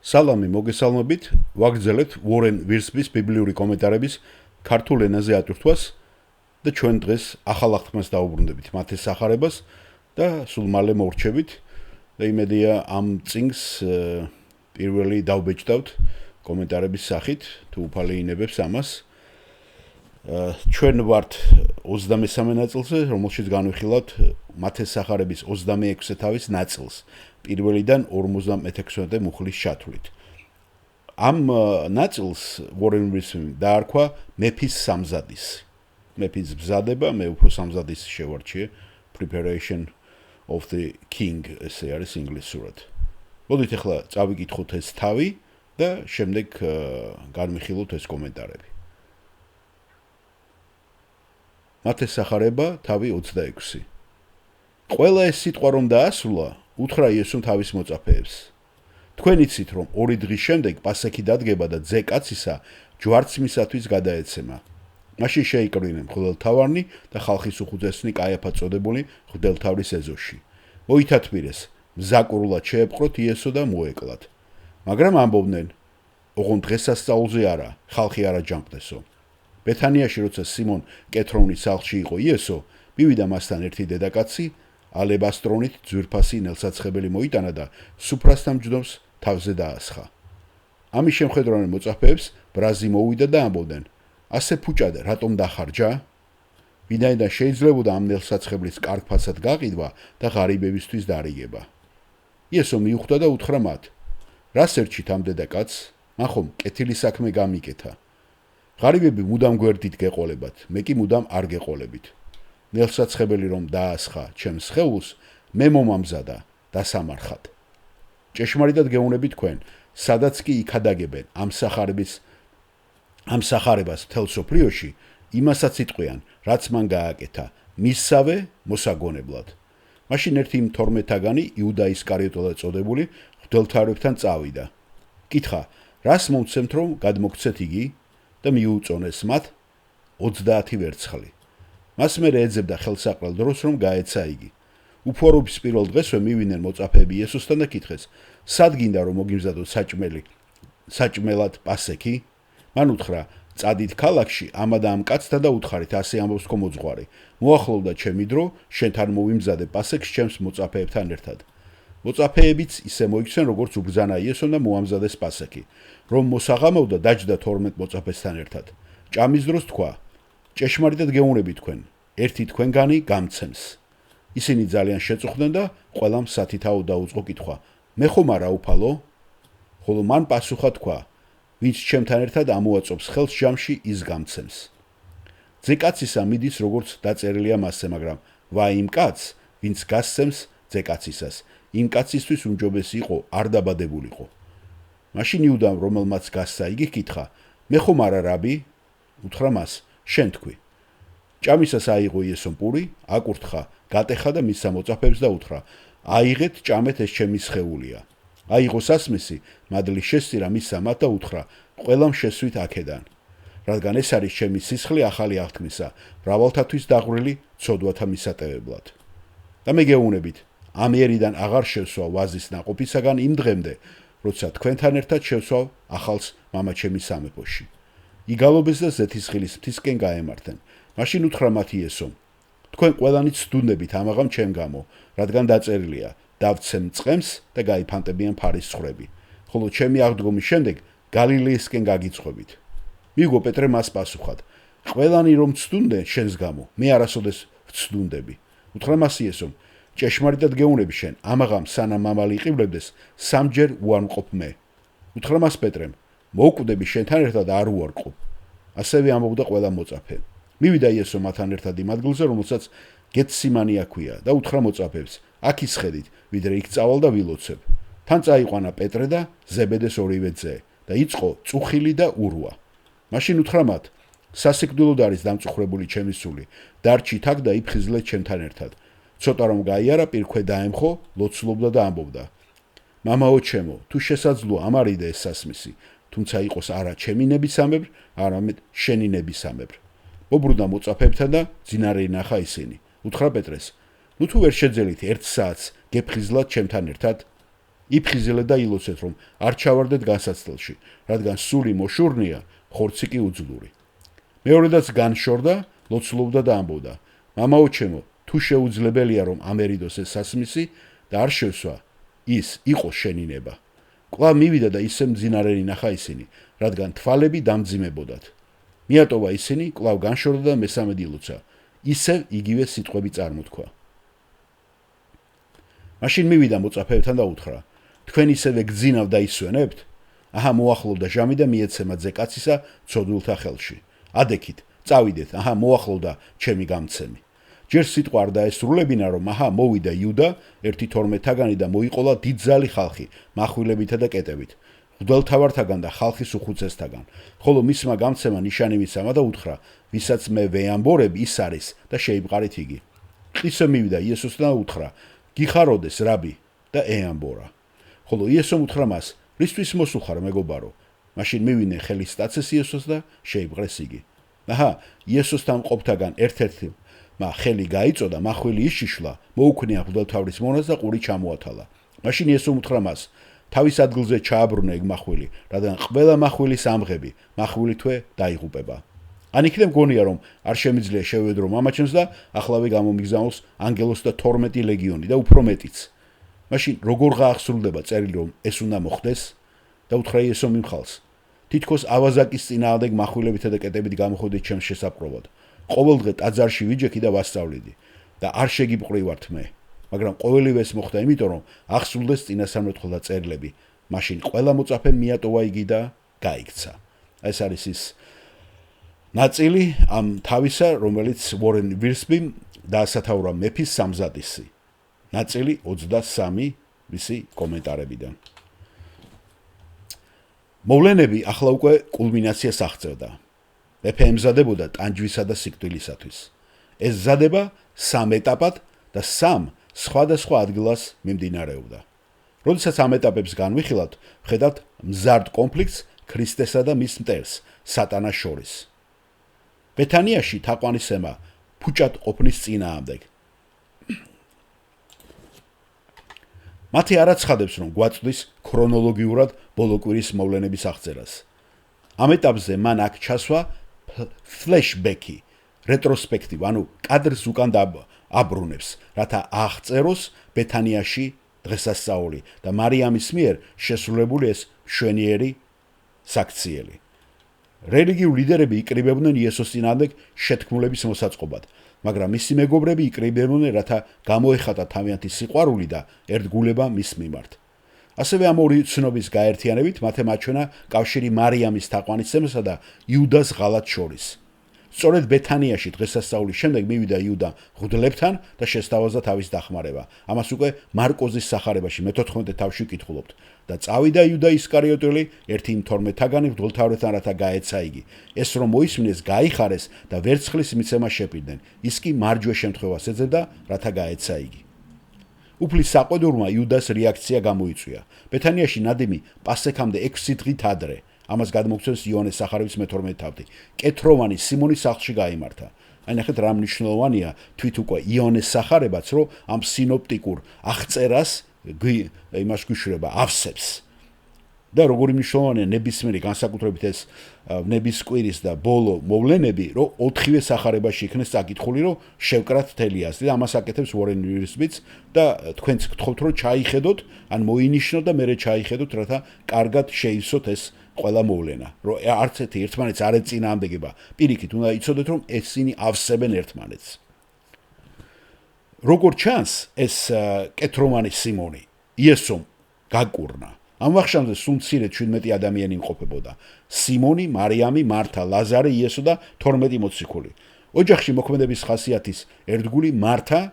სალამი მოგესალმებით, ვაგრძელებთ უორენ ვირსბის ბიბლიური კომენტარების ქართულ ენაზე ატვირთვას და ჩვენ დღეს ახალ აღთქმას დაუბრუნდებით მათეს სახარებას და სულ მალე მორჩებით და იმედია ამ წიგნს პირველი დავბეჭდავთ კომენტარების სახით, თუ უფალი ინებებს ამას. ჩვენ ვართ 23 ნაწილზე, რომელშიც განვიხილავთ მათეს სახარების 26 თავის ნაწილს. პირველიდან 56-მდე მუხლის ჩათვლით. ამ ნაწილს უორენ ვირსბიმ დაარქვა მეფის სამზადისი. მეფის მზადება, მე უფრო სამზადისი შევარჩიე, preparation of the king, ესე არის ინგლისურად. მოდით ახლა წავიკითხოთ ეს თავი და შემდეგ განვიხილოთ ეს კომენტარები. მათეს სახარება თავი 26. ყველა ეს სიტყვა რომ დაასრულა, უთხრა იესომ თავის მოწაფეებს. თქვენ იცით, რომ 2 დღის შემდეგ პასექი დადგება და ძე კაცისა ჯვარცმისათვის გადაეცემა. მაშინ შეიკრვნენ მღვდელმთავარნი და ხალხის უხუცესნი კაიაფა წოდებული მღვდელმთავრის ეზოში. მოითათბირეს, მზაკრულად შეეპყროთ იესო და მოეკლათ. მაგრამ ამბობდნენ, ოღონდ დღესასწაულზე არა, ხალხი არ აჯანყდესო. ბეთანიაში როცა სიმონ კეთრონის სახლში იყო იესო, მივიდა მასთან ერთი დედაკაცი, ალებასტრონით ძვირფასი ნელსაცხებელი მოიტანა და სუფრასთან მჯდომს თავზე დაასხა. ამის შემხედროვან მოწაფეებს ბრაზი მოვიდა და ამბობდნენ, ასე ფუჭად რატომ დახარჯა? ვინაიდან შეიძლებოდა ამ ნელსაცხებლის კარგ ფასად გაყიდვა და ღარიბებისთვის დარიგება. იესო მიუხვდა და უთხრა მათ, რას ერჩით ამ დედაკაცს? მან ხომ კეთილი საქმე გამიკეთა. ღარიბები მუდამ გვერდით გეყოლებათ, მე კი მუდამ არ გეყოლებით. ნელსაცხებელი რომ დაასხა ჩემს სხეულს, მე მომამზადა დასამარხად. ჭეშმარიტად გეუბნები თქვენ, სადაც კი იქადაგებენ ამ სახარებას მთელ სოფლიოში, იმასაც იტყვიან, რაც მან გააკეთა, მისსავე მოსაგონებლად. მაშინ ერთი იმ 12-თაგანი იუდა ისკარიოტელა წოდებული მღვდელმთავრებთან წავიდა. კითხა, რას მომცემთ რომ გადმოგცეთ იგი და მიუწონეს მათ 30 ვერცხლი. მას მერე ეძებდა ხელსაყრელ დროს რომ გაეცა იგი. უფორობის პირველ დღესვე მივიდნენ მოწაფეები იესოსთან და კითხეს, სად გინდა რომ მოგიმზადოთ საჭმელად პასექი? მან უთხრა, წადით ქალაქში ამა და ამ კაცთან და უთხარით, ასე ამბობს მოძღვარი. მოახლოვდა ჩემი დრო, შენთან მოვიმზადე პასექს ჩემს მოწაფეებთან ერთად. მოწაფეებიც ისე მოიქცნენ, როგორც უბრძანა იესომ და მოამზადეს პასექი. რომ მოსაღამოვდა დაჯდა 12 მოწაფესთან ერთად. ჭამის დროს თქვა, ჭეშმარიტად გეუბნები თქვენ, ერთი თქვენგანი გამცემს. ისინი ძალიან შეწუხდნენ და ყველამ სათითაო დაუწყო კითხვა, მე ხომ არა უფალო? ხოლო მან პასუხა თქვა, ვინც ჩემთან ერთად ამოაწობს ხელს ჯამში, ის გამცემს. ძე კაცისა მიდის როგორც დაწერილია მასზე, მაგრამ ვა იმ კაცს, ვინც გასცემს ძე კაცისას, იმ კაცისთვის უმჯობესი იყო არ დაბადებულიყო. მაშინ იუდამ, რომელმაც გასცა იგი, კითხა, მე ხომ არა რაბი? უთხრა მას, შენ თქვი. ჭამისას აიღო იესომ პური, აკურთხა, გატეხა და მის მოწაფეებს და უთხრა, აიღეთ, ჭამეთ, ეს ჩემი სხეულია. აიღო სასმისი, მადლი შესწირა მისსა მათ და უთხრა, ყველამ შესვით აქედან. რადგან ეს არის ჩემი სისხლი ახალი აღთქმისა, მრავალთათვის დაღვრილი ცოდვათა მისატევებლად. და მე გეუბნებით, ამ ერიდან აღარ შევსვა ვაზის ნაყოფისაგან იმ დღემდე, როცა თქვენთან ერთად შევსვავ ახალს მამაჩემის სამეფოში. იგალობეს და ზეთისხილის მთისკენ გაემართენ. მაშინ უთხრა მათ იესომ, თქვენ ყველანი ცდუნდებით ამაღამ ჩემ გამო, რადგან დაწერილია, დავცემ წყემს და გაიფანტებიან ფარის ცხვრები. ხოლო ჩემი აღდგომის შემდეგ გალილეისკენ გაგიცხობით. მიუგო პეტრე მას პასუხად, ყველანი რომ ცდუნდნენ შენს გამო, მე არასოდეს ვცდუნდები. უთხრა მას იესომ, ჭეშმარიტად გეუბნები შენ, ამაღამ სანამ მამალი იყივლებს, 3 ჯერ უარმყოფ მე. უთხრა მას პეტრემ, მოვკვდები შენთან ერთად არ უარყოფ. ასევე ამბობდა ყველა მოწაფე. მივიდა იესო მათთან ერთად იმ ადგილზე, რომელსაც გეთსიმანი აქვია და უთხრა მოწაფეებს, აქ ისხედით, ვიდრე იქ წავალ და ვილოცებ. თან წაიყვანა პეტრე და ზებედეს ორივე ძე და იწყო წუხილი და ურვა. მაშინ უთხრა მათ, სასიკვდილოდ არის დამწუხრებული ჩემი სული, დარჩით აქ და იფხიზლეთ ჩემთან ერთად. ცოტა რომ გაიარა, პირქვე დაემხო, ლოცულობდა და ამბობდა, მამაო ჩემო, თუ შესაძლოა ამარიდე ეს სასმისი, თუმცა იყოს არა ჩემი ნებისამებრ, არამედ შენი ნებისამებრ. მობრუნდა მოწაფეებთან და ძინარე ნახა ისინი. უთხრა პეტრეს, ნუ თუ ვერ შეძელით 1 საათს გეფხიზლათ ჩემთან ერთად? იფხიზელეთ და ილოცეთ, რომ არ ჩავარდეთ განსაცდელში, რადგან სული მოშურნია, ხორცი კი უძლური. მეორედაც განშორდა, ლოცულობდა და ამბობდა: მამაო ჩემო, თუ შეუძლებელია რომ ამერიდოს ეს სასმისი და არ შევსვა, ის იყოს შენინება. კვლავ მივიდა და ისე მძინარენი ნახა ისინი, რადგან თვალები დამძიმებოდათ. მიატოვა ისინი, კვლავ განშორდა და მესამედ ილოცა. ისევ იგივე სიტყვები წარმოთქვა. მაშინ მივიდა მოწაფეებთან და უთხრა: თქვენ ისევე გძინავ და ისვენებთ? აჰა, მოახლოვდა ჟამი და მიეცემა ძე კაცისა ცოდვილთა ხელში. ადექით, წავიდეთ, აჰა, მოახლოვდა ჩემი გამცემი. ჯერ სიტყვა არ დაესრულებინა, რომ აჰა, მოვიდა იუდა, 1-12 და მოიყოლა დიდძალი ხალხი, מחვილებითა და კეტებით, მღვდელმთავართაგან და ხალხის უხუცესთაგან, ხოლო მისმა გამცემა ნიშანი მისამა და უთხრა: ვისაც მე ვეამბორებ, ის არის და შეიპყარით იგი. ისე მივიდა იესოსთან და უთხრა: გიხაროდეს, რაბი, და ეამბორა. ხოლო იესომ უთხრა მას: რისთვის მოსუხარ, მეგობარო? მაშინ მივიდნენ ხელის სტაცეს იესოს და შეიპყრეს იგი. აჰა, იესოსთან მყოფთაგან ერთ-ერთი ხელი გაიწოდა, მახვილი ისშიშლა, მოუქნია მღვდელმთავრის მონას და ყური ჩამოათალა. მაშინ იესომ უთხრა მას: თავის ადგილზე ჩააბრუნე ეგ მახვილი, რადგან ყველა mahwilis ამღები, მახვილი თვე დაიღუპება. ან იქნებ გონია, რომ არ შემიძლია შევედრო მამაჩემს და ახლავე გამომიგზავნოს ანგელოს და 12 ლეგიონი და უფრო მეტიც. მაშინ როგორ გაახსრულდება წერილი, რომ ეს უნდა მოხდეს? და უთხრა იესომ იმ ხალხს: თითქოს ავაზაკის წინააღმდეგ mahwiლებითა და კეტებით გამოხოდით ჩემს შესაყრობად. ყოველდღე ტაძარში ვიჯექი და ვასწავლიდი და არ შეგიპყრივართ მე. მაგრამ ყოველივე ეს მოხდა იმიტომ, რომ აღსრულდეს წინასწარმეტყველთა წერილები. მაშინ ყველა მოწაფე მიატოვა იგი და გაიქცა. ეს არის ის ნაწილი ამ თავისა, რომელიც ვორენ ვირსბიმ დაასათაურა მეფის სამზადისი. ნაწილი 23 მისი კომენტარებიდან. მოვლენები ახლა უკვე კულმინაციას აღწევდა. მეფე ემზადებოდა ტანჯვისა და სიკვდილისათვის. ეს ზადება 3 ეტაპად და 3 სხვადასხვა ადგილას მიმდინარეობდა. როდესაც ამ ეტაპებს განვიხილავთ, ვხედავთ მზარდ კონფლიქტს ქრისტესა და მის მტერს, სატანას შორის. ბეთანიაში თაყვანისცემა ფუჭად ყოფნის წინააღმდეგ. მათი არ აცხადებს, რომ გვაწვდის ქრონოლოგიურად ბოლო კვირის მოვლენების აღწერას. ამ ეტაპზე მან აქ ჩასვა ფლეშბექი, რეტროსპექტივ, ანუ კადრს უკან აბრუნებს, რათა აღწეროს ბეთანიაში დღესასწაული და მარიამის მიერ შესრულებული ეს მშვენიერი საქციელი. რელიგიურ ლიდერები იკრიბებდნენ იესოს წინააღმდეგ შეთქმულების მოსაწყობად, მაგრამ მისი მეგობრები იკრიბებდნენ, რათა გამოეხატა თავიანთი სიყვარული და ერთგულება მის მიმართ. ასევე ამ ორი ცნობის გაერთიანებით მათე მაჩვენა კავშირი მარიამის თაყვანისცემასა და იუდას ღალატს შორის. სწორედ ბეთანიაში დღესასწაულის შემდეგ მივიდა იუდა მღვდლებთან და შესთავაზა თავის დახმარება. ამას უკვე მარკოზის სახარებაში მე-14 თავში ვკითხულობთ და წავიდა იუდა ისკარიოტელი 1-12 მღვდელმთავრებთან, რათა გაეცა იგი. ეს რომ მოისმინეს, გაიხარეს და ვერცხლის მიცემა შეპირდნენ. ის კი მარჯვე შემთხვევას ეძებდა, რათა გაეცა იგი. უფლის საყვედურმა იუდას რეაქცია გამოიწვია. ბეთანიაში ნადიმი პასექამდე 6 დღით ადრე. ამას გადმოგცემს იონეს სახარების მე-12 თავი. კეთროვანი სიმონის სახლში გაიმართა. აი ნახეთ რა მნიშვნელოვანია თვით უკვე იონეს სახარებაც, რომ ამ სინოპტიკურ აღწერას იმას გვიშვება ავსებს. და როგორი მნიშვნელოვანია ნებისმიერი განსაკუთრებით ეს ნების კვირის და ბოლო მოვლენები, რომ 4-ვე სახარებაში იქნეს წაკითხული, რომ შევკრათ მთელი აზრი და ამას აკეთებს ვორენ ვირსბიც და თქვენც გთხოვთ, რომ ჩაიხედოთ, ან მოინიშნოთ და მერე ჩაიხედოთ, რათა კარგად შეივსოთ ეს ყველა მოვლენა, რომ არც ერთი ერთმანეთს არ ეწინააღმდეგება. პირიქით უნდა იცოდეთ, რომ ესინი ავსებენ ერთმანეთს. როგორ ჩანს, ეს კეთროვანი სიმონი იესომ გაკურნა. ამ ვახშამზე სულ მცირე 17 ადამიანი იმყოფებოდა. სიმონი, მარიამი, მართა, ლაზარე, იესო და 12 მოციქული. ოჯახში მოქმედების ხასიათის ერთგული მართა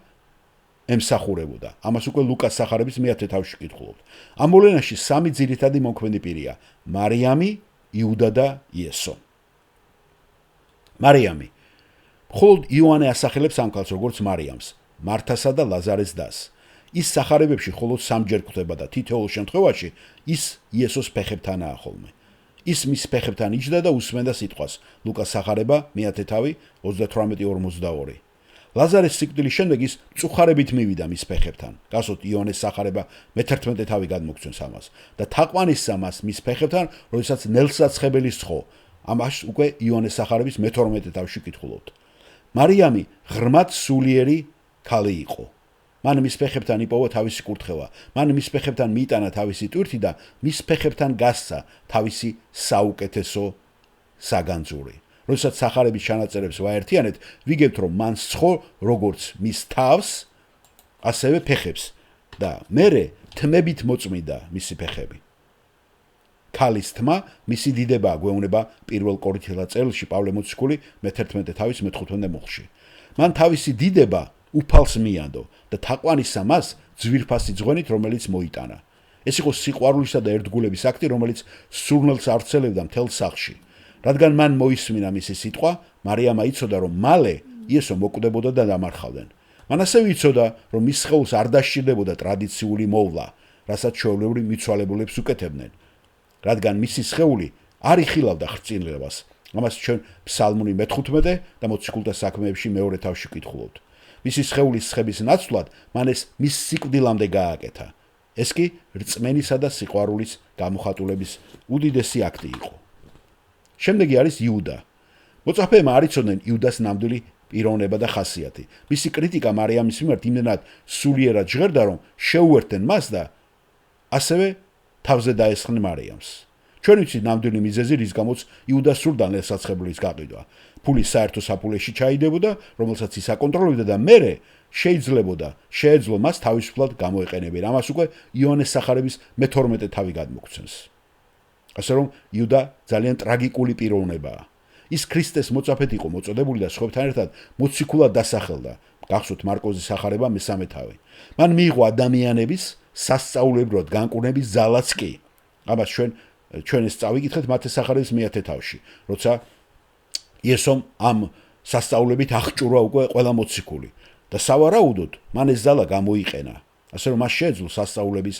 ემსახურებოდა. ამას უკვე ლუკას სახარების მე-10 თავში ვკითხულობთ. ამ მოვლენაში 3 ძირითადი მოქმედი პირია: მარიამი, იუდა და იესო. მარიამი. მხოლოდ იოანე ასახელებს ამ ქალს როგორც მარიამს, მართასა და ლაზარეს დას. ის სახარებებში მხოლოდ 3-ჯერ გვხვდება და თითოეულ შემთხვევაში ის იესოს ფეხებთანაა ხოლმე. ის მის ფეხებთან იჯდა და უსმენდა სიტყვას. ლუკას სახარება მე-10 თავი 38-42. ლაზარეს სიკვდილის შემდეგ ის წუხარებით მივიდა მის ფეხებთან. გასოთ იონეს სახარება მე-11 თავი გადმოგცემს ამას და თაყვანისცა მას მის ფეხებთან, როდესაც ნელსაცხებელი სხო. ამას უკვე იონეს სახარების მე-12 თავში ვკითხულობთ. მარიამი ღრმად სულიერი ქალი იყო. მან მის ფეხებთან იპოვა თავისი კურთხევა, მან მის ფეხებთან მიიტანა თავისი ტვირთი და მის ფეხებთან გასცა თავისი საუკეთესო საგანძური. როდესაც სახარების ჩანაწერებს ვაერთიანეთ, ვიგებთ, რომ მან სცხო როგორც მის თავს, ასევე ფეხებს და მერე თმებით მოწმიდა მისი ფეხები. ქალის თმა მისი დიდებაა, გვეუბნება პირველ კორინთელთა წელში პავლე მოციქული მე-11 თავის მე-15 მუხლში. მან თავისი დიდება უფალს მიანდო და თაყვანისცა მას ძვირფასი ძღვენით, რომელიც მოიტანა. ეს იყო სიყვარულისა და ერთგულების აქტი, რომელიც სურნელს ავრცელებდა მთელ სახლში. რადგან მან მოისმინა მისი სიტყვა, მარიამა იცოდა, რომ მალე იესო მოკვდებოდა და დამარხავდნენ. მან ასევე იცოდა, რომ მის სხეულს არ დასჭირდებოდა ტრადიციული მოვლა, რასაც ჩვეულებრივ მიცვალებულებს უკეთებდნენ. რადგან მისი სხეული არ იხილავდა ხრწილებას. ამას ჩვენ ფსალმური მე-15 და მოციქულთა საქმეებში მეორე თავში ვკითხულობთ. მისი სხეულის სხების ნაცვლად მან ეს მის სიკვდილამდე გააკეთა. ეს კი რწმენისა და სიყვარულის გამოხატულების უდიდესი აქტი იყო. შემდეგი არის იუდა. მოწაფეებმა არ იცოდნენ იუდას ნამდვილი პიროვნება და ხასიათი. მისი კრიტიკა მარიამის მიმართ იმდენად სულიერად ჟღერდა, რომ შეუერთდნენ მას და ასევე თავზე დაესხნენ მარიამს. ჩვენ ვიცით ნამდვილი მიზეზი, რის გამოც იუდა სურდა ნელსაცხებლის გაყიდვა. ფული საერთო საფულეში ჩაიდებოდა, რომელსაც ის აკონტროლებდა და მერე შეეძლო მას თავისუფლად გამოეყენებინა. ამას უკვე იონეს სახარების მე-12 თავი გადმოგცემს. ასე რომ იუდა ძალიან ტრაგიკული პიროვნებაა. ის ქრისტეს მოწაფედ იყო მოწოდებული და სხვებთან ერთად მოციქულად დასახელდა. გახსოვთ მარკოზის სახარება მე-3 თავი. მან მიიღო ადამიანების სასწაულებრივად განკურნების ძალაც კი. ამას ჩვენ ეს წავიკითხეთ მათეს სახარების მე-10 თავში, როცა იესომ ამ სასწაულებით აღჭურვა უკვე ყველა მოციქული და სავარაუდოდ მან ეს ძალა გამოიყენა. ასე რომ მას შეეძლო სასწაულების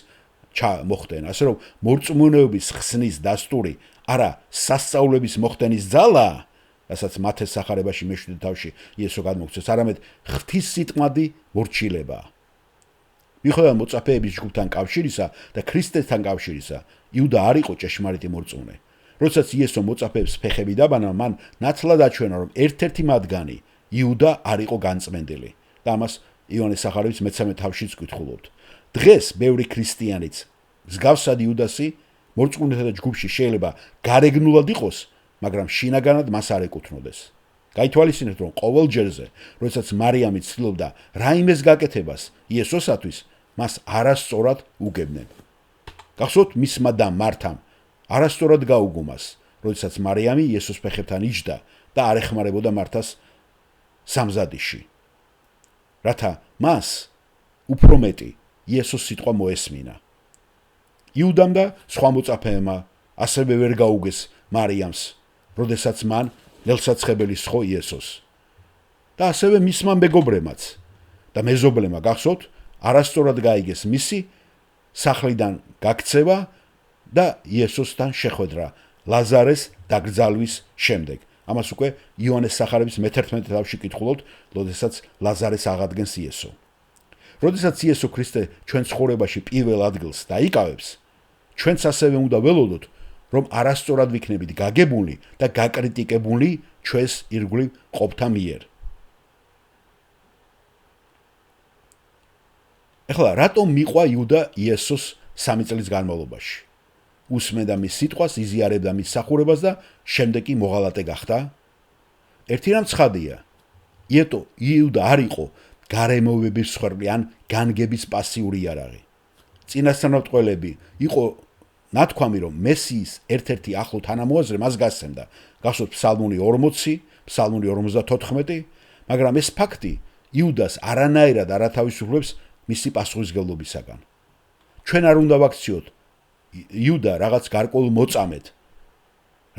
მოხდენა, ასე რომ მორწმუნეობის ხსნის დასტური არა სასწაულების მოხდენის ძალა, რასაც მათეს სახარებაში მე-7 თავში იესო გადმოგცემს, არამედ ღვთისმსიტყვადი მორჩილებაა. მიუხედავად მოწაფეების ჯგუფთან კავშირისა და ქრისტესთან კავშირისა, იუდა არ იყო ჭეშმარიტი მორწმუნე. როდესაც იესო მოწაფეებს ფეხები დაბანა, მან ნათლად აჩვენა, რომ ერთ-ერთი მათგანი იუდა არ იყო განწმენდილი და ამას იონეს სახარების მე-13 თავშიც ვკითხულობთ. დღეს ბევრი ქრისტიანიც, მსგავსად იუდასი, მორწმუნეთა და ჯგუფში შეიძლება გარეგნულად იყოს, მაგრამ შინაგანად მას არ ეკუთვნოდეს. გაითვალისწინეთ, რომ ყოველ ჯერზე, როდესაც მარიამი ცდილობდა რაიმეს გაკეთებას იესოსათვის, მას არასწორად უგებდნენ. გახსოვთ მისმა და მართამ არასწორად გაუგო მას, როდესაც მარიამი იესოს ფეხებთან იჯდა და არ ეხმარებოდა მართას სამზადისში. რათა მას უფრო მეტი იესოს სიტყვა მოესმინა. იუდამ და სხვა მოწაფეებმა ასევე ვერ გაუგეს მარიამს, როდესაც მან ნელსაცხებელი სხო იესოს. და ასევე მისმა მეგობრებმაც და მეზობლებმა გახსოვთ, არასწორად გაიგეს მისი სახლიდან გაქცევა და იესოსთან შეხვედრა ლაზარეს დაკრძალვის შემდეგ. ამას უკვე იონეს სახარების მე-11 თავში ვკითხულობთ, როდესაც ლაზარეს აღადგენს იესო. როდესაც იესო ქრისტე ჩვენ ცხოვრებაში პირველ ადგილს დაიკავებს, ჩვენც ასევე უნდა ველოდოთ, რომ არასწორად ვიქნებით გაგებული და გაკრიტიკებული ჩვენს ირგვლივ ყოფთა მიერ. ეხლა რატომ მიყვა იუდა იესოს 3 წლის განმავლობაში? უსმენდა მის სიტყვას, იზიარებდა მის სახურებას და შემდეგ კი მოღალატე გახდა? ერთი რამ ცხადია, იუდა არ იყო გარემოებების მსხვერპლი ან განგების პასიური იარაღი. წინასწარმეტყველები იყო ნათქვამი, რომ მესიის ერთ-ერთი ახლო თანამოაზრე მას გასცემდა. გახსოვთ ფსალმური 40, ფსალმური 54, მაგრამ ეს ფაქტი იუდას არანაირად არ ათავისუფლებს მისი პასუხისმგებლობისაგან. ჩვენ არ უნდა ვაქციოთ იუდა რაღაც გარკვეულ მოწამედ,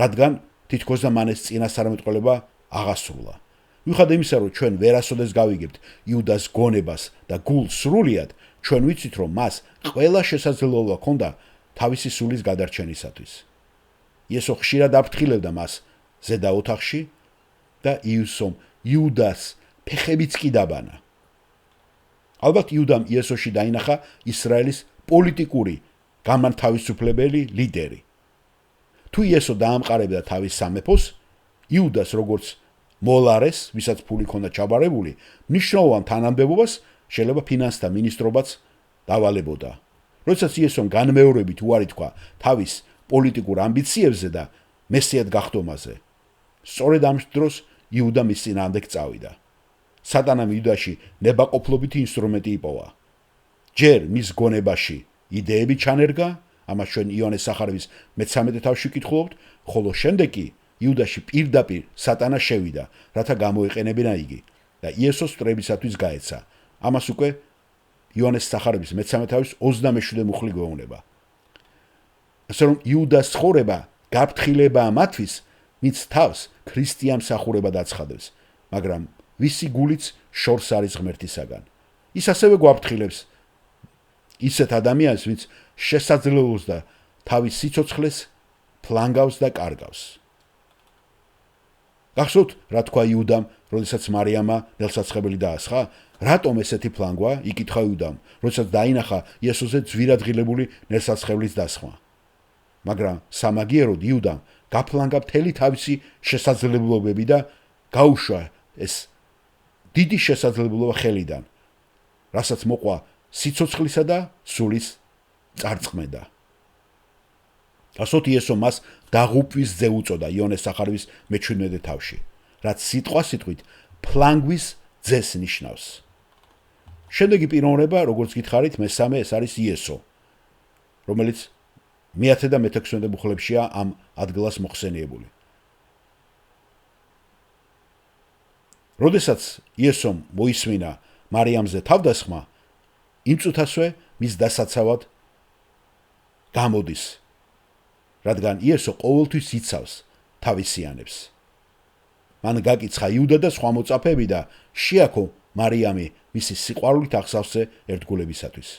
რადგან თითქოს და მან ეს წინასწარმეტყველება აღასრულა. მიუხედავად იმისა, რომ ჩვენ ვერასოდეს გავიგებთ იუდას გონებას და გულს სრულიად, ჩვენ ვიცით, რომ მას ყველა შესაძლებლობა ჰქონდა თავისი სულის გადარჩენისათვის. იესო ხშირად აფრთხილებდა მას ზედა ოთახში და იუდას ფეხებიც კი დაბანა. ალბათ იუდამ იესოში დაინახა ისრაელის პოლიტიკური გამანთავისუფლებელი ლიდერი. თუ იესო დაამყარებდა თავის სამეფოს, იუდას როგორც მოლარეს, ვისაც ფული ჰქონდა ჩაბარებული, მნიშვნელოვან თანამდებობას შეიძლება ფინანსთა მინისტრობაც დავალებოდა. როდესაც იესომ განმეორებით უარი თქვა თავის პოლიტიკურ ამბიციებზე და მესიად გახდომაზე, სწორედ ამ დროს იუდა მის წინააღმდეგ წავიდა. სატანამ იუდაში ნებაყოფლობითი ინსტრუმენტი იპოვა. ჯერ მის გონებაში იდეები ჩანერგა, ამას ჩვენ იონეს სახარების მე-13 თავში ვკითხულობთ, ხოლო შემდეგ კი იუდაში პირდაპირ სატანა შევიდა, რათა გამოეყენებინა იგი და იესოს მტრებისათვის გაეცა. ამას უკვე იონეს სახარების მე-13 თავის 27 მუხლი გვეუბნება. ასე რომ იუდას ცხოვრება გაფრთხილებაა მათთვის, ვინც თავს ქრისტიან მსახურებად აცხადებს, მაგრამ ვისი გულიც შორს არის ღმერთისაგან. ის ასევე გვაფრთხილებს ისეთ ადამიანს, ვინც შესაძლებლობს და თავის სიცოცხლეს ფლანგავს და კარგავს. გახსოვთ, რა თქვა იუდამ, როდესაც მარიამა ნელსაცხებელი დაასხა? რატომ ესეთი ფლანგვა? იკითხა იუდამ, როდესაც დაინახა იესოზე ძვირადღილებული ნელსაცხებლის დასხმა. მაგრამ სამაგიეროდ იუდამ გაფლანგა მთელი თავისი შესაძლებლობები და გაუშვა ეს დიდი შესაძლებლობა ხელიდან, რასაც მოყვა სიცოცხლისა და სულის წარწმენა. გასოთ იესო მას დაღუპვის ძე უწოდა იონეს სახარების მე-17 თავში, რაც სიტყვით ფლანგვის ძეს ნიშნავს. შემდეგი პიროვნება, როგორც გითხარით, მე-3 ეს არის იესო, რომელიც მე-10 და მე-16 მუხლებშია ამ ადგილას მოხსენიებული. როდესაც იესომ მოისმინა მარიამზე თავდასხმა, იმ წუთასვე მის დასაცავად გამოდის, რადგან იესო ყოველთვის იცავს თავისიანებს. მან გაკიცხა იუდა და სხვა მოწაფეები და შეაქო მარიამი მისი სიყვარულით აღსავსე ერთგულებისათვის.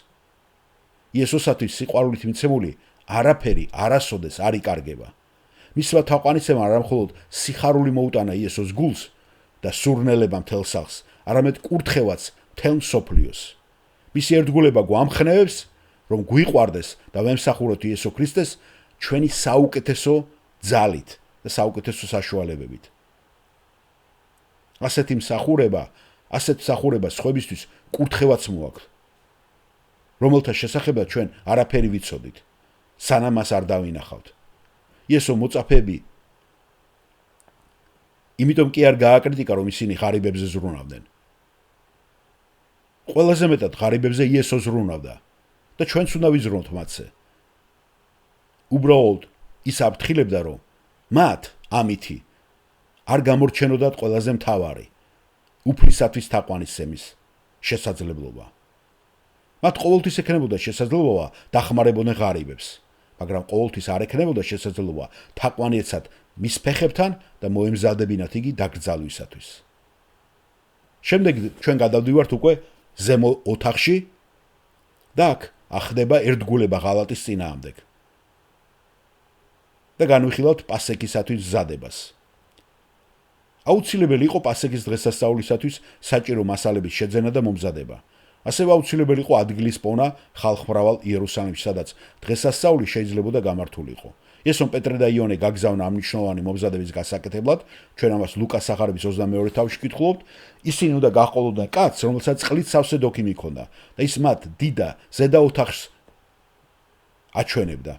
იესოსათვის სიყვარულით მიცემული არაფერი არასოდეს არ იკარგება. მისმა თაყვანისცემამ არა მხოლოდ სიხარული მოუტანა იესოს გულს და სურნელება მთელ სახლს, არამედ კურთხევაც მთელ მსოფლიოს. მისი ერთგულება გვამხნევებს, რომ გვიყვარდეს და ვემსახუროთ იესო ქრისტეს ჩვენი საუკეთესო ძალით და საუკეთესო საშუალებებით. ასეთ მსახურება სხვებისთვის კურთხევაც მოაქვს, რომელთა შესახებაც ჩვენ არაფერი ვიცოდით, სანამ მას არ დავინახავთ. იესო მოწაფეები იმიტომ კი არ გააკრიტიკა, რომ ისინი ღარიბებზე ზრუნავდნენ. ყველაზე მეტად ღარიბებზე იესო ზრუნავდა და ჩვენც უნდა ვიზრუნოთ მათზე. უბრალოდ ის აფრთხილებდა, რომ მათ ამითი არ გამორჩენოდათ ყველაზე მთავარი უფლისათვის თაყვანისცემის შესაძლებლობა. მათ ყოველთვის ექნებოდა შესაძლებლობა დახმარებოდნენ ღარიბებს, მაგრამ ყოველთვის არ ექნებოდა შესაძლებლობა თაყვანი ეცათ მის ფეხებთან და მოემზადებინათ იგი დაკრძალვისათვის. შემდეგ ჩვენ გადავდივართ უკვე ზემო ოთახში და აქ ახდება ერთგულება ღალატის წინააღმდეგ და განვიხილავთ პასექისათვის მზადებას. აუცილებელი იყო პასექის დღესასწაულისათვის საჭირო მასალების შეძენა და მომზადება. ასევე აუცილებელი იყო ადგილის პოვნა ხალხმრავალ იერუსალიმში, სადაც დღესასწაული შეიძლებოდა გამართულიყო. იესომ პეტრე და იონე გაგზავნა ამ მნიშვნელოვანი მომზადების გასაკეთებლად, ჩვენ ამას ლუკას სახარების 22 თავში ვკითხულობთ. ისინი უნდა გაჰყოლოდნენ კაცს, რომელსაც წყლით სავსე დოქი მიჰქონდა და ის მათ დიდა ზედა ოთახს აჩვენებდა.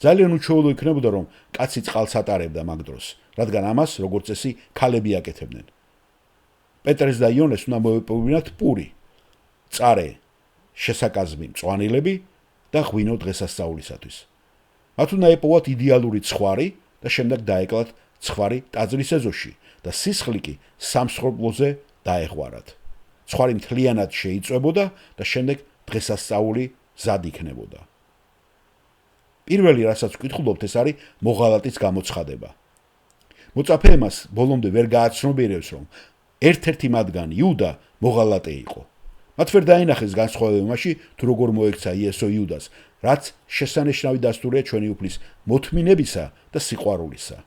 ძალიან უჩვეულო იქნებოდა, რომ კაცი წყალს ატარებდა მაგ დროს, რადგან ამას, როგორც წესი, ქალები აკეთებდნენ. პეტრეს და იონეს უნდა მოეპოვებინათ პური, წარე, შესაკაზმი მწვანილები და ღვინო დღესასწაულისათვის. მათ უნდა ეპოვათ იდეალური ცხვარი და შემდეგ დაეკლათ ცხვარი ტაძრის ეზოში და სისხლი კი სამსხობლოზე დაეღვარათ. ცხვარი მთლიანად შეიწვებოდა და შემდეგ დღესასწაული მზად იქნებოდა. პირველი, რასაც ვკითხულობთ, ეს არის მოღალატის გამოცხადება. მოწაფეებმას ბოლომდე ვერ გააცნობიერებს, რომ ერთ-ერთი მათგანი იუდა მოღალატე იყო. მათ ვერ დაინახეს განსხვავება იმაში, თუ როგორ მოექცა იესო იუდას, რაც შესანიშნავი დასტურია ჩვენი უფლის მოთმინებისა და სიყვარულისა.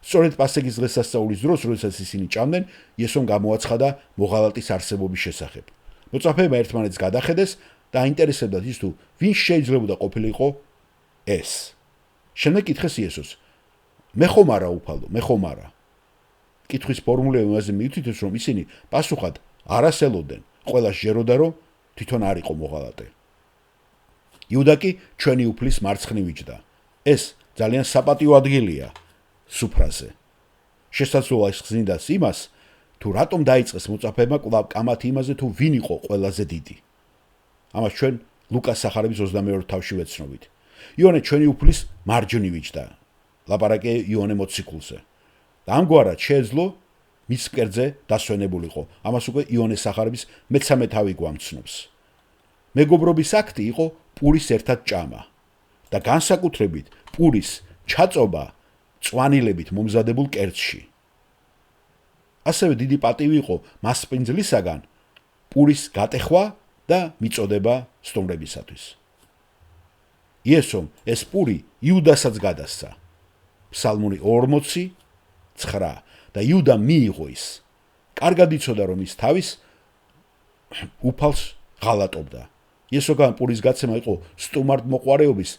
სწორედ პასექის დღესასწაულის დროს, როდესაც ისინი ჭამდნენ, იესომ გამოაცხადა მოღალატის არსებობის შესახებ. მოწაფეებმა ერთმანეთს გადახედეს და აინტერესებდათ ის თუ ვინ შეიძლებოდა ყოფილიყო ეს. შემდეგ კითხეს იესოს: "მე ხომ არა უფალო, მე ხომ არა?" კითხვის ფორმულები მასზე მიუთითებს, რომ ისინი პასუხად არას ელოდნენ, ყველა შეეროდა, რომ თვითონ არ იყო მოღალატე. იუდა კი ჩვენი უფლის მარცხნივ იჯდა. ეს ძალიან საპატიო ადგილია სუფრაზე. შესაძლოა ის ხსნიდას იმას, თუ რატომ დაიწყეს მოწაფეებმა კვლავ კამათი იმაზე, თუ ვინ იყო ყველაზე დიდი. ამას ჩვენ ლუკას სახარების 22 თავში ვეცნობით. იონე ჩვენი უფლის მარჯვნივ იჯდა. ლაპარაკია იონე მოციქულზე. და ამგვარად შეეძლო მის მკერდზე დასვენებულიყო. ამას უკვე იონე სახარების მე-13 თავი გვამცნობს. მეგობრობის აქტი იყო პურის ერთად ჭამა და განსაკუთრებით პურის ჩაწობა წვანილებით მომზადებულ კერძში. ასევე დიდი პატივი იყო მასპინძლისაგან პურის გატეხვა და მიწოდება სტუმრებისათვის. იესომ ეს პური იუდასაც გადასცა. ფსალმური 49 და იუდა მიიღო ის. კარგად იცოდა, რომ ის თავის უფალს ღალატობდა. იესოგან პურის გაცემა იყო სტუმართმოყვარეობის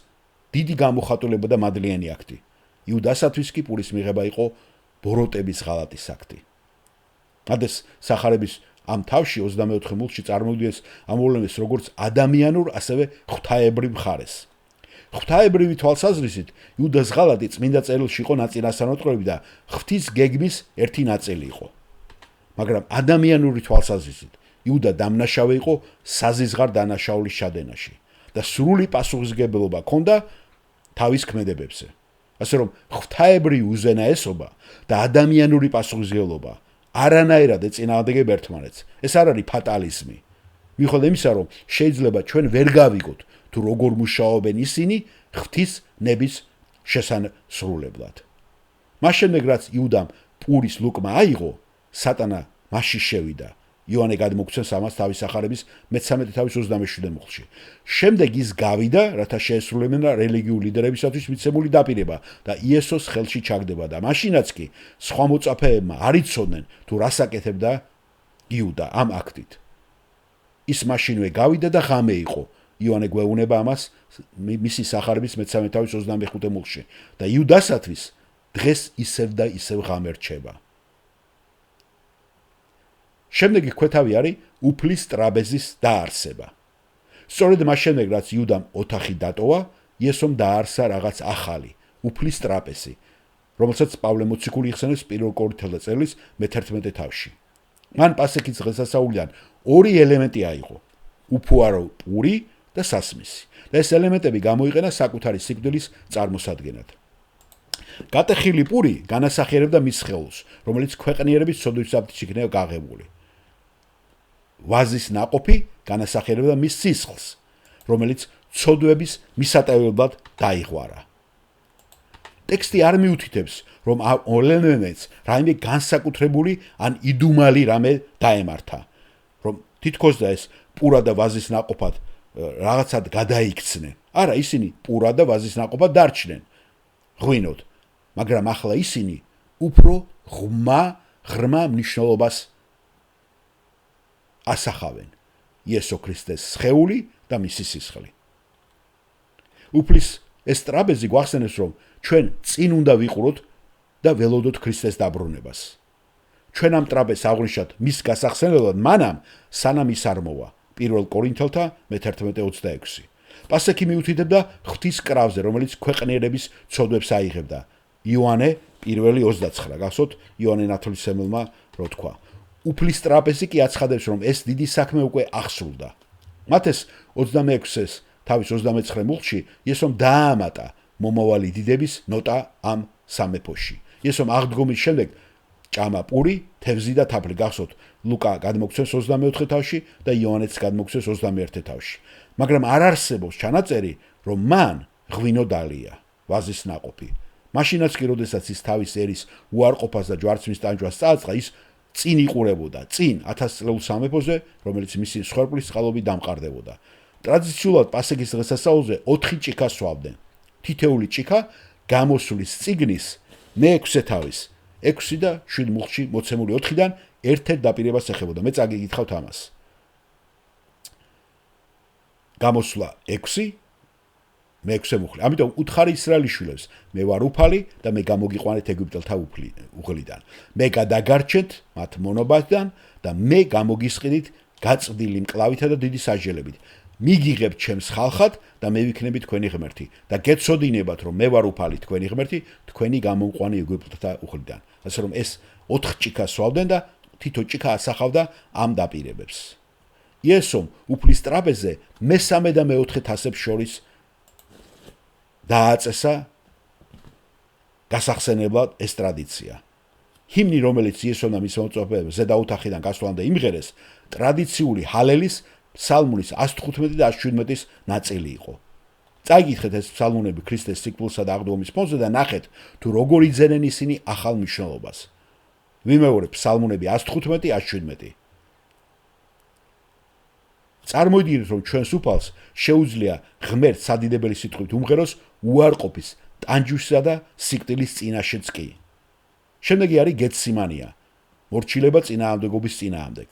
დიდი გამოხატულება და მადლიანი აქტი. იუდასათვის კი პურის მიღება იყო ბოროტების ღალატის აქტი. ადეს სახარების ამ თავში 24 მულში წარმოუდგენს ამოვლენს როგორც ადამიანურ, ასევე ღვთაებრივ მხარეს. ღვთაებრივი თვალსაზრისით იუდას ღალატი წმინდა წერილში იყო ნაწინასწორები და ღვთის გეგმის ერთი ნაწილი იყო. მაგრამ ადამიანური თვალსაზრისით იუდა დამნაშავე იყო საზიზღარ დანაშაულის ჩადენაში და სრული პასუხისმგებლობა ჰქონდა თავის ქმედებებზე. ასე რომ ღვთაებრივი უზენაესობა და ადამიანური პასუხისმგებლობა არანაირად ეწინააღმდეგება ერთმანეთს. ეს არ არის ფატალიზმი. მიუხედავად იმისა, რომ შეიძლება ჩვენ ვერ გავიგოთ თუ როგორ მუშაობენ ისინი ღვთის ნების შესანსრულებლად. მას შემდეგ რაც იუდამ პურის ლუკმა აიღო, სატანა მასში შევიდა. იონე გადმოგცემს ამას თავის სახარების მე-13 თავის 27 მუხლში. შემდეგ ის გავიდა, რათა შეესრულებინა რელიგიური ლიდერებისათვის მიცემული დაპირება და იესოს ხელში ჩაგდება და მაშინაც კი სხვა მოწაფეებმა არ იცოდნენ თუ რას აკეთებდა იუდა ამ აქტით. ის მაშინვე გავიდა და ღამე იყო. იონე გვეუბნება ამას მისი სახარების მე-13 თავის 25 მუხლში და იუდასათვის დღეს ისევ და ისევ ღამე რჩება. შემდეგი ქვეთავი არის უფლის ტრაპეზის დაარსება. სწორედ მას შემდეგ, რაც იუდამ ოთახი დატოვა, იესომ დაარსა რაღაც ახალი, უფლის ტრაპეზი, რომელსაც პავლე მოციქული იხსენებს 1 კორინთელთა წერილის მე-11 თავში. მან პასექის დღესასწაულიდან ორი ელემენტი აიღო: უფუარო პური და სასმისი. და ეს ელემენტები გამოიყენა საკუთარი სიკვდილის წარმოსადგენად. გატეხილი პური განასახიერებდა მის სხეულს, რომელიც ქვეყნიერების ცოდვისათვის იქნება გაღებული. ვაზის ნაყოფი განასახიერებდა მის სისხლს, რომელიც ცოდვების მისატევებლად დაიღვარა. ტექსტი არ მიუთითებს, რომ ამ ელემენტს რაიმე განსაკუთრებული ან იდუმალი რამე დაემართა, რომ თითქოს და ეს პურა და ვაზის ნაყოფად რაღაცად გადაიქცნენ. არა, ისინი პურა და ვაზის ნაყოფად დარჩნენ ღვინოდ, მაგრამ ახლა ისინი უფრო ღრმა მნიშვნელობას ასახავენ. იესო ქრისტეს სხეული და მისი სისხლი. უფლის ეს ტრაპეზი გვახსენებს, რომ ჩვენ წინ უნდა ვიყუროთ და ველოდოთ ქრისტეს დაბრუნებას. ჩვენ ამ ტრაპეზს აღვნიშნათ მის გასახსენებლად მანამ, სანამ ის არ მოვა. 1 კორინთელთა მე-11:26. პასექი მიუთითებდა ღვთის კრავზე, რომელიც ქვეყნიერების ცოდვებს აიღებდა. იოანე 1:29. გახსოვთ იოანე ნათლისმცემელმა რო თქვა. უფლის ტრაპეზი კი აცხადებს, რომ ეს დიდი საქმე უკვე აღსრულდა. მათეს 26-ის თავის 29 მუხლში იესომ დაამატა მომავალი დიდების ნოტა ამ სამეფოში. იესომ აღდგომის შემდეგ ჭამა პური, თევზი და თაფლი. გახსოვთ ლუკა გადმოგცემს 24 თავში და იოანეც გადმოგცემს 21 თავში. მაგრამ არ არსებობს ჩანაწერი, რომ მან ღვინო დალია, ვაზის ნაყოფი. მაშინაც კი, როდესაც ის თავის ერის უარყოფას და ჯვარცმის ტანჯვას წააწყდა, ის წინ იყურებოდა, წინ 1000 წლეულ სამეფოზე, რომელიც მისი სხერფლის წყალობით დამყარდებოდა. ტრადიციულად პასექის დღესასწაულზე 4 ჭიქას სვავდნენ. თითეული ჭიქა გამოსulis წიგნის მე-6 თავის 6 და 7 მუხლში მოცემული 4-დან ერთ-ერთ დაპირებას ეხებოდა. მე წაგიგითხავთ ამას. გამოსვლა 6 მე-6 მუხლი. ამიტომ უთხარი ისრაელიშვილებს, მე ვარ უფალი და მე გამოგიყვანეთ ეგვიპტელთა უღლიდან. მე გადაგარჩეთ მათ მონობასთან და მე გამოგისყიდით გაწვდილი მკლავითა და დიდი სასჯელებით. მიგიღებთ ჩემს ხალხად და მე ვიქნები თქვენი ღმერთი და გეცოდინებათ რომ მე ვარ უფალი თქვენი ღმერთი, თქვენი გამომყვანი ეგვიპტელთა უღლიდან. ასე რომ ეს 4 ჭიქას სვავდნენ და თითო ჭიქა ასახავდა ამ დაპირებებს. იესომ უფლის ტრაპეზზე მესამე და მეოთხე თასებს შორის დააწესა გასახსენებლად ეს ტრადიცია. ჰიმნი, რომელიც იესომ და მის მოწაფეებს ზედაოთახიდან გასვლამდე იმღერეს, ტრადიციული ჰალელის, ფსალმუნის 115 და 117-ის ნაწილი იყო. წაიგითხეთ ეს ფსალმუნები ქრისტეს სიკვდილსა და აღდგომის ფონზე და ნახეთ, თუ როგორ იძენენ ისინი ახალ მნიშვნელობას. ვიმეორებ ფსალმუნები 115, 117. წარმოიდგინეთ, რომ ჩვენს უფალს შეუძლია ღმერთს სადიდებელი სიტყვით უმღეროს უარყოფის, ტანჯვისა და სიკვდილის წინაშეც კი. შემდეგი არის გეთსიმანია, მორჩილება წინააღმდეგობის წინააღმდეგ.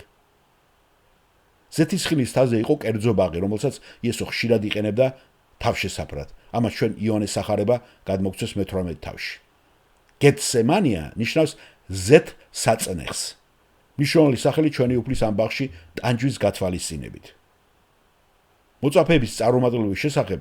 ზეთისხილის თაზე იყო კერძო ბაღი, რომელსაც იესო ხშირად იყენებდა თავშესაფრად. ამას ჩვენ იონეს სახარება გადმოგცეს მე-18 თავში. გეთსემანია ნიშნავს ზეთ საწნეხს. მნიშვნელოვანი სახელი ჩვენი უფლის ამ ბაღში ტანჯვის გათვალისწინებით. მოწაფეების წარუმატებლობის შესახებ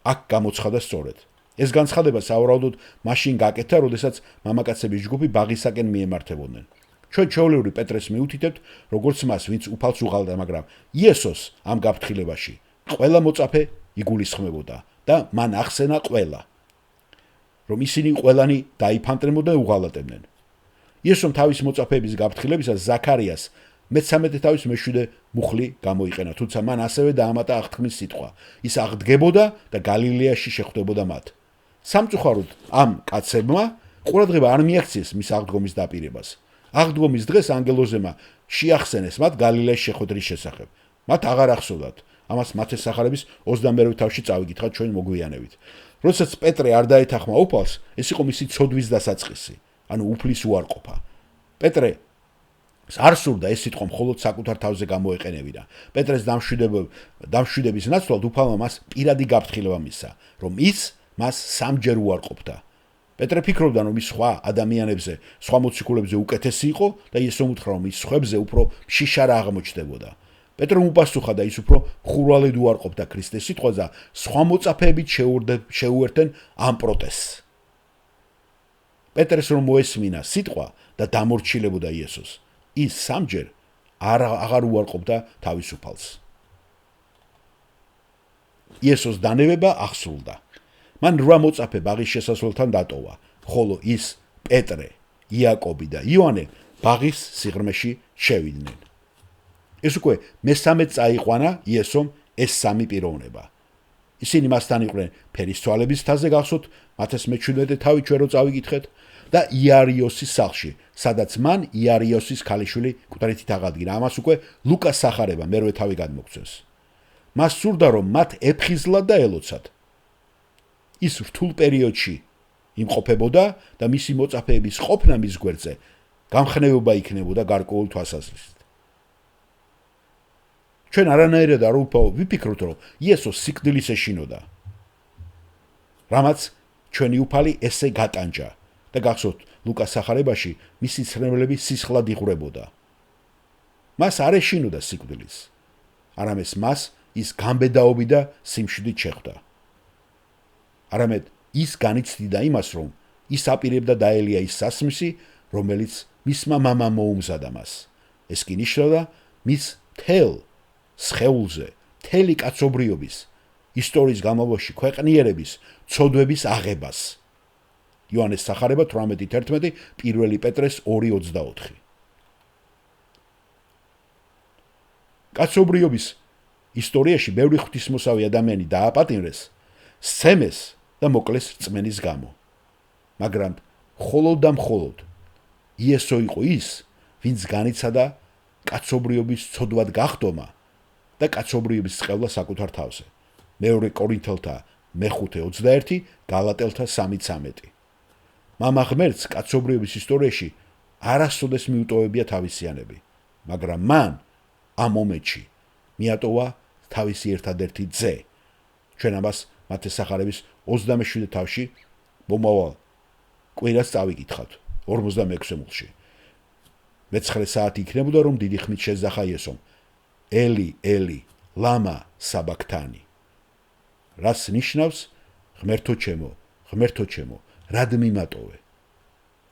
აქ გამოცხადა სწორედ. ეს განცხადება სავარაუდოდ მაშინ გაკეთა, როდესაც მამაკაცების ჯგუფი ბაღისაკენ მიემართებოდნენ. ჩვენ ჩვეულებრივ პეტრეს მიუთითებთ, როგორც მას, ვინც უფალს უღალდა, მაგრამ იესოს ამ გაფრთხილებაში ყველა მოწაფე იგულისხმებოდა და მან ახსენა ყველა, რომ ისინი ყველანი დაიფანტნებოდნენ და უღალატებდნენ. იესომ თავის მოწაფეების გაფრთხილებისას ზაქარიას მე-13 თავის მე-7 მუხლი გამოიყენა, თუმცა მან ასევე დაამატა აღთქმის სიტყვა. ის აღდგებოდა და გალილეაში შეხვდებოდა მათ. სამწუხაროდ ამ კაცებმა ყურადღება არ მიაქციეს მის აღდგომის დაპირებას. აღდგომის დღეს ანგელოზემა შეახსენეს მათ გალილეის შეხვედრის შესახებ. მათ აღარ ახსოვდათ. ამას მათეს სახარების 22 თავში წავიკითხავთ ჩვენ მოგვიანებით. როდესაც პეტრე არ დაეთანხმა უფალს, ეს იყო მისი ცოდვის დასაწყისი, ანუ უფლის უარყოფა. პეტრე არ სურდა ეს სიტყვა მხოლოდ საკუთარ თავზე გამოეყენებინა. პეტრეს დამშვიდების ნაცვლად უფალმა მას პირადი გაფრთხილება მისცა, რომ ის მას სამჯერ უარყოფდა. პეტრე ფიქრობდა, რომ ის სხვა ადამიანებზე, სხვა მოციქულებზე უკეთესი იყო და იესომ უთხრა, რომ ის სხვებზე უფრო მშიშარა აღმოჩნდებოდა. პეტრემ უპასუხა და ის უფრო ხურვალედ უარყოფდა ქრისტეს სიტყვას და სხვა მოწაფეებით შეუერთდნენ ამ პროტესტს. პეტრეს რომ მოესმინა სიტყვა და დამორჩილებოდა იესოს, ის სამჯერ აღარ უარყოფდა თავის უფალს. იესოს დანებება აღსრულდა. მან 8 მოწაფე ბაღის შესასვლელთან დატოვა, ხოლო ის პეტრე, იაკობი და იოანე ბაღის სიღრმეში შევიდნენ. ეს უკვე მესამე წაიყვანა იესომ ეს სამი პიროვნება. ისინი მასთან იყვნენ ფერისცვალების თაზე გახსოვთ, მათეს მე-17 თავი ჩვენ რო წავიკითხეთ და იარიოსის სახლში, სადაც მან იარიოსის ქალიშვილი კვდრითით აღადგინა. ამას უკვე ლუკას სახარება მერვე თავი გადმოგცეს. მას სურდა რომ მათ ეფხიზლად და ელოცათ. ის რთულ პერიოდში იმყოფებოდა და მისი მოწაფეების ყოფნა მის გვერდზე გამხნევება იქნებოდა გარკვეულ თვალსაზრისით. ჩვენ არანაირად არ ვიფიქროთ, რომ იესოს სიკვდილის ეშინოდა. რამაც ჩვენი უფალი ესე გატანჯა და გახსოვთ ლუკას სახარებაში მისი ცრემლები სისხლად იღვრებოდა. მას არ ეშინოდა სიკვდილის, არამედ მას ის გამბედაობი და სიმშვიდით შეხვდა. არამედ ის განიცდიდა იმას, რომ ის აპირებდა დაელია ის სასმისი, რომელიც მისმა მამამ მოუმზადა მას. ეს კი ნიშნავდა მის მთელ სხეულზე, მთელი კაცობრიობის, ისტორიის განმავლობაში ქვეყნიერების, ცოდვების აღებას. იოანეს სახარება 18:11, 1 პეტრეს 2:24. კაცობრიობის ისტორიაში ბევრი ღვთისმოსავი ადამიანი დააპატიმრეს, სცემეს და მოკლეს რწმენის გამო. მაგრამ მხოლოდ და მხოლოდ იესო იყო ის, ვინც განიცადა კაცობრიობის ცოდვად გახდომა და კაცობრიობის წყევლა საკუთარ თავზე. 2 კორინთელთა 5:21, გალატელთა 3:13. მამა ღმერთს კაცობრიობის ისტორიაში არასოდეს მიუტოვებია თავისიანები, მაგრამ მან ამ მომენტში მიატოვა თავისი ერთადერთი ძე. ჩვენ ამას მათეს სახარების 27 თავში მომავალ კვირას წავიკითხავთ 46 მულში. მე-9 საათი იქნებოდა, რომ დიდი ხნით შეძახა იესომ ელი ელი ლამა საბაქთანი. რას ნიშნავს ღმერთო ჩემო, რად მიმატოვე?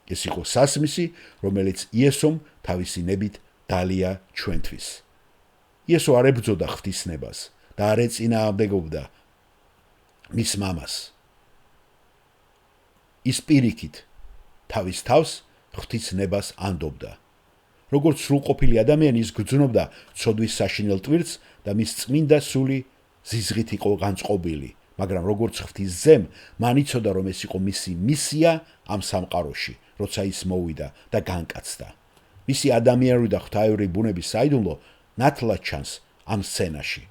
ეს იყო სასმისი, რომელიც იესომ თავისი ნებით დალია ჩვენთვის. იესო არ ებრძოდა ღვთისნებას და არ ეწინააღმდეგებდა მის მამას. ის პირიქით თავის თავს ღვთისნებას ანდობდა. როგორც სრულყოფილი ადამიანი ის გრძნობდა ცოდვის საშინელ ტვირთს და მის წმინდა სული ზიზღით იყო განწყობილი, მაგრამ როგორც ღვთის ძემ, მან იცოდა, რომ ეს იყო მისი მისია ამ სამყაროში, როცა ის მოვიდა და განკაცდა. მისი ადამიანური და ღვთაიური ბუნების საიდუმლო ნათლად ჩანს ამ სცენაში.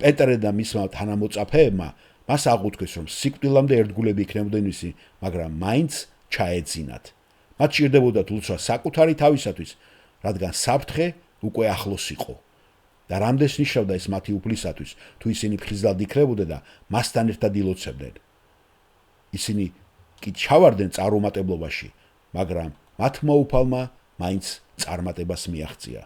პეტრე და მისმა თანამოწაფეებმა მას აღუთქვეს, რომ სიკვდილამდე ერთგულები იქნებოდნენ მისი, მაგრამ მაინც ჩაეძინათ. მათ სჭირდებოდათ ულოცვა საკუთარი თავისათვის, რადგან საფრთხე უკვე ახლოს იყო. და რამდენს ნიშნავდა ეს მათი უფლისათვის, თუ ისინი ფხიზლად იქნებოდნენ და მასთან ერთად ილოცებდნენ. ისინი კი ჩავარდნენ წარუმატებლობაში, მაგრამ მათმა უფალმა მაინც წარმატებას მიაღწია.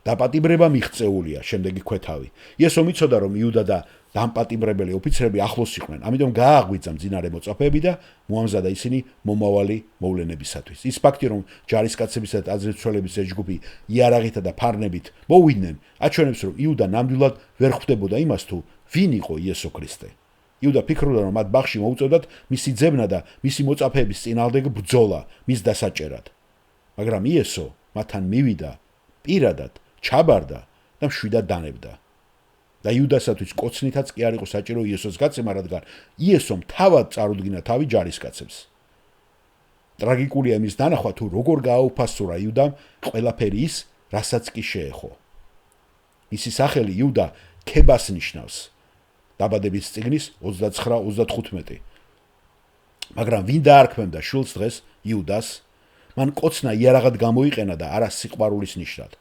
დაპატიმრება მიღწეულია, შემდეგი ქვეთავი. იესომ იცოდა, რომ იუდა და დამპატიმრებელი ოფიცრები ახლოს იყვნენ, ამიტომ გააღვიძა მძინარე მოწაფეები და მოამზადა ისინი მომავალი მოვლენებისათვის. ის ფაქტი, რომ ჯარისკაცებისა და ტაძრისმცველების ეს ჯგუფი იარაღითა და ფარნებით მოვიდნენ, აჩვენებს, რომ იუდა ნამდვილად ვერ ხვდებოდა იმას, თუ ვინ იყო იესო ქრისტე. იუდა ფიქრობდა, რომ მათ ბაღში მოუწევდათ მისი ძებნა და მისი მოწაფეების წინააღმდეგ ბრძოლა მის დასაჭერად. მაგრამ იესო მათთან მივიდა პირადად, ჩაბარდა და მშვიდად დანებდა. და იუდასათვის კოცნითაც კი არ იყო საჭირო იესოს გაცემა, რადგან იესომ თავად წარუდგინა თავი ჯარისკაცებს. ტრაგიკულია იმის დანახვა, თუ როგორ გააუფასურა იუდამ ყველაფერი ის, რასაც კი შეეხო. მისი სახელი იუდა ქებას ნიშნავს. დაბადების წიგნის 29-35. მაგრამ ვინ დაარქმევდა შვილს დღეს იუდას, მან კოცნა იარაღად გამოიყენა და არა სიყვარულის ნიშნად.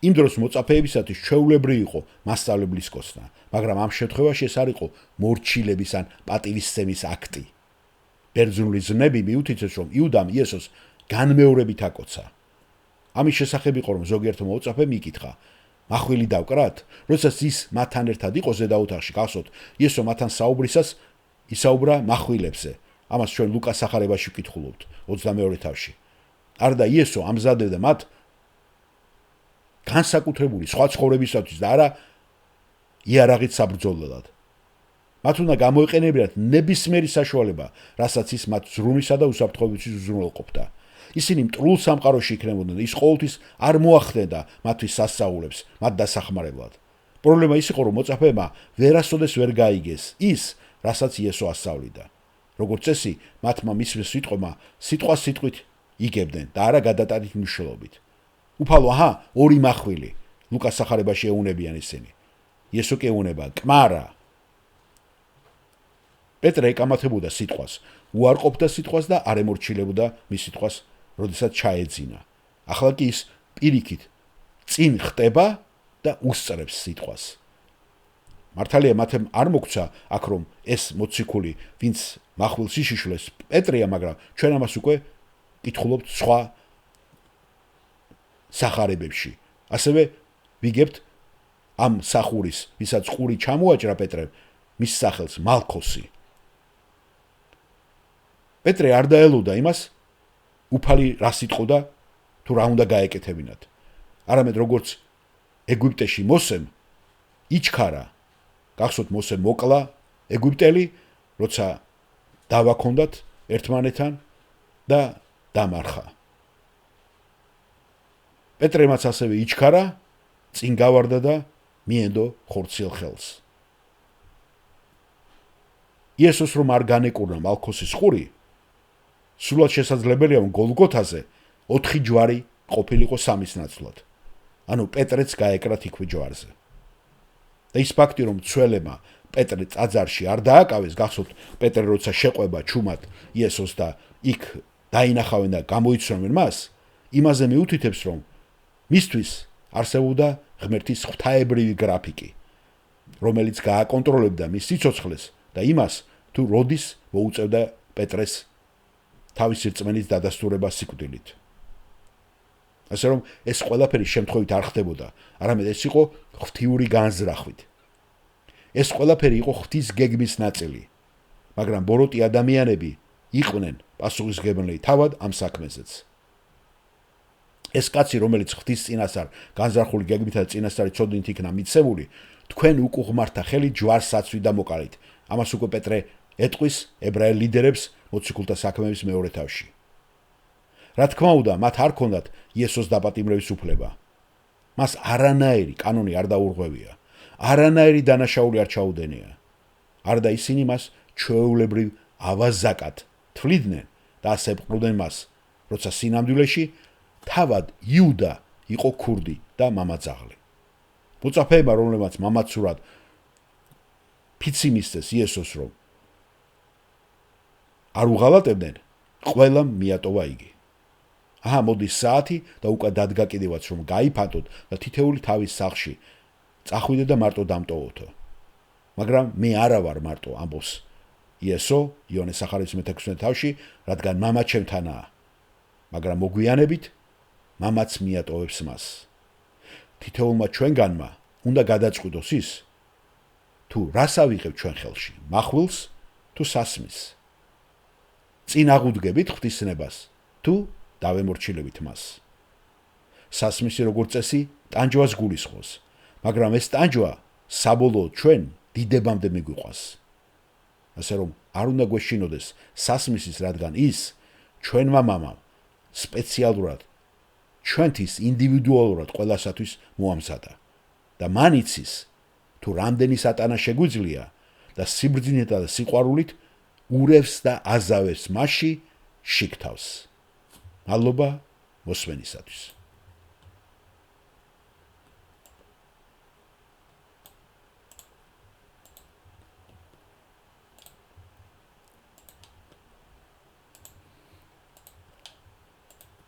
იმ დროს მოწაფეებისათვის ჩვეულებრივი იყო მასწავლებლის კოცნა, მაგრამ ამ შემთხვევაში ეს არ იყო მორჩილების ან პატივისცემის აქტი. ბერძნული ზნები მიუთითებს, რომ იუდამ იესოს განმეორებით აკოცა. ამის შესახებ იყო, რომ ზოგიერთ მოწაფემ იკითხა, მახვილი დავკრათ, როდესაც ის მათთან ერთად იყო ზედაოთახში, გახსოვთ, იესო მათთან საუბრისას ისაუბრა მახვილებზე. ამას ჩვენ ლუკას სახარებაში ვკითხულობთ 22 თავში. არდა იესო ამზადებდა მათ განსაკუთრებული სხვა ცხოვრებისათვის და არა იარაღით საბრძოლველად. მათ უნდა გამოეყენებინათ ნებისმიერი საშუალება, რასაც ის მათ ზრუნვისა და უსაფრთხოებისთვის უზრუნველყოფდა. ისინი მტრულ სამყაროში იქნებოდნენ, ის ყოველთვის არ მოახდენდა მათთვის სასწაულებს, მათ დასახმარებლად. პრობლემა ის იყო, რომ მოწაფეებმა ვერასოდეს ვერ გაიგეს ის, რასაც იესო ასწავლიდა. როგორც წესი, მათმა მის სიტყვებმა სიტყვას სიტყვით იგებდნენ და არა გადატანით მნიშვნელობით. უფალო, ორი მახვილი, ლუკას სახარებაში ეუნებიან ისინი. იესო კი ეუნება, კმარა. პეტრე ეკამათებოდა სიტყვას, უარყოფდა სიტყვას და არ ემორჩილებოდა მის სიტყვას, როდესაც ჩაეძინა. ახლა კი ის პირიქით წინ ხტება და უსწრებს სიტყვას. მართალია მათემ არ მოგცა აქ, რომ ეს მოციქული, ვინც მახვილს იშიშვლეს, პეტრეა, მაგრამ ჩვენ ამას უკვე კითხულობთ სხვა სახარებებში. ასევე ვიგებთ ამ სახურის, ვისაც ყური ჩამოაჭრა პეტრემ, მის სახელს მალქოსი. პეტრე არ დაელოდა იმას, უფალი რა სიტყოდა, თუ რა უნდა გაეკეთებინათ. არამედ როგორც ეგვიპტეში მოსემ იჩქარა. გახსოვთ, მოსემ მოკლა ეგვიპტელი, როცა დავა ჰქონდათ ერთმანეთთან და დამარხა. პეტრემაც ასევე იჩქარა, წინ გავარდა და მიენდო ხორციელ ხელს. იესოს რომ არ განეკურნა მალქოსის ხური, სულად შესაძლებელია, რომ გოლგოთაზე 4 ჯვარი ყოფილიყო 3-ის ნაცვლად. ანუ პეტრეც გაეკრათ იქვე ჯვარზე. და ის ფაქტი, რომ მცველებმა პეტრე წაძარში არ დააკავეს, გახსოვთ პეტრე როცა შეყვება ჩუმად იესოს და იქ დაინახავენ და გამოიცნობენ მას, იმაზე მიუთითებს, რომ მისთვის არსებობდა ღმერთის ღვთაებრივი გრაფიკი, რომელიც გააკონტროლებდა მის სიცოცხლეს და იმას, თუ როდის მოუწევდა პეტრეს თავისი რწმენის დადასტურებას სიკვდილით. ასე რომ ეს ყველაფერი შემთხვევით არ ხდებოდა, არამედ ეს იყო ღვთიური განზრახვით. ეს ყველაფერი იყო ღვთის გეგმის ნაწილი, მაგრამ ბოროტი ადამიანები იყვნენ პასუხისმგებლები თავად ამ საქმეზეც. ეს კაცი, რომელიც ღვთის წინასწარ განზრახული გეგმითა და წინასწარი ცოდნით იქნა მიცემული, თქვენ უკუღმართა ხელით ჯვარს აცვით და მოკალით. ამას უკვე პეტრე ეტყვის ებრაელ ლიდერებს მოციქულთა საქმეების მეორე თავში. რა თქმა უნდა, მათ არ ქონდათ იესოს დაპატიმრების უფლება. მას არანაირი კანონი არ დაურღვევია, არანაირი დანაშაული არ ჩაუდენია. არდა ისინი მას ჩვეულებრივ ავაზაკად თვლიდნენ და ასე ბრყმდნენ მას, როცა სინამდვილეში თავად იუდა იყო ქურდი და მამაძაღლი. მოწაფეებმა, რომლებმაც მამაცურად ფიცი მისცეს იესოს, რომ არ უღალატებდნენ, ყველამ მიატოვა იგი. აჰა, მოდის საათი და უკვე დადგა კიდევაც, რომ გაიფანტოთ და თითეული თავის სახლში წახვიდე და მარტო დამტოვოთო. მაგრამ მე არა ვარ მარტო, ამბობს იესო იონეს სახარების მე-16 თავში, რადგან მამა ჩემთანაა. მაგრამ მოგვიანებით მამაც მიატოვებს მას. თითოეულმა ჩვენგანმა უნდა გადაწყვიტოს ის, თუ რას ავიღებ ჩვენ ხელში, მახვილს თუ სასმის. წინ აღუდგებით ღვთისნებას თუ დავემორჩილებით მას. სასმისი როგორც წესი ტანჯვას გულისხმობს, მაგრამ ეს ტანჯვა საბოლოოდ ჩვენ დიდებამდე მიგვიყვას. ასე რომ არ უნდა გვეშინოდეს სასმისის, რადგან ის ჩვენმა მამამ სპეციალურად ჩვენთვის ინდივიდუალურად ყველასათვის მოამზადა და მან იცის, თუ რამდენი სატანა შეგვიძლია და სიბრძნეთა და სიყვარულით ურევს და აზავებს მასში შიგ თავს. მადლობა მოსმენისათვის.